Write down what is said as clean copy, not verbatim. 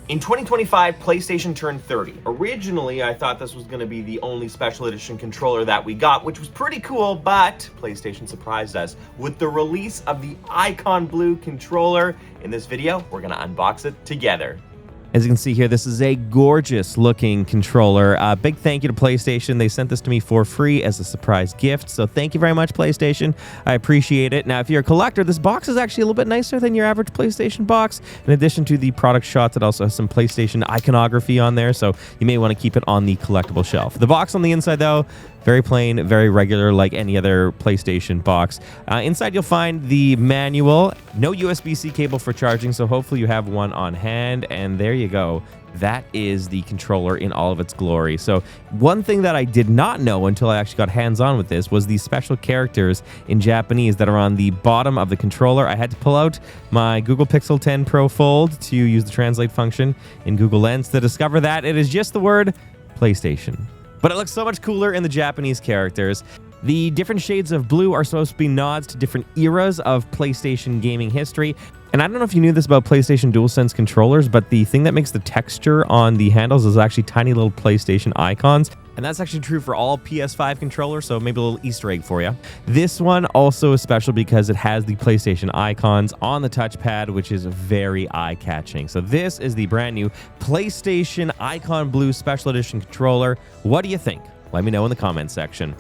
In 2025, PlayStation turned 30. Originally, I thought this was going to be the only special edition controller that we got, which was pretty cool, but PlayStation surprised us with the release of the Icon Blue controller. In this video, we're going to unbox it together. As you can see here, this is a gorgeous looking controller. Big thank you to PlayStation. They sent this to me for free as a surprise gift. So thank you very much, PlayStation. I appreciate it. Now, if you're a collector, this box is actually a little bit nicer than your average PlayStation box. In addition to the product shots, it also has some PlayStation iconography on there. So you may want to keep it on the collectible shelf. The box on the inside, though, very plain, very regular, like any other PlayStation box. Inside, you'll find the manual. No USB-C cable for charging, so hopefully you have one on hand. And there you go. That is the controller in all of its glory. So one thing that I did not know until I actually got hands-on with this was the special characters in Japanese that are on the bottom of the controller. I had to pull out my Google Pixel 10 Pro Fold to use the translate function in Google Lens to discover that it is just the word PlayStation. But it looks so much cooler in the Japanese characters. The different shades of blue are supposed to be nods to different eras of PlayStation gaming history. And I don't know if you knew this about PlayStation DualSense controllers, but the thing that makes the texture on the handles is actually tiny little PlayStation icons. And that's actually true for all PS5 controllers, so maybe a little Easter egg for you. This one also is special because it has the PlayStation icons on the touchpad, which is very eye-catching. So this is the brand new PlayStation Icon Blue Special Edition controller. What do you think? Let me know in the comments section.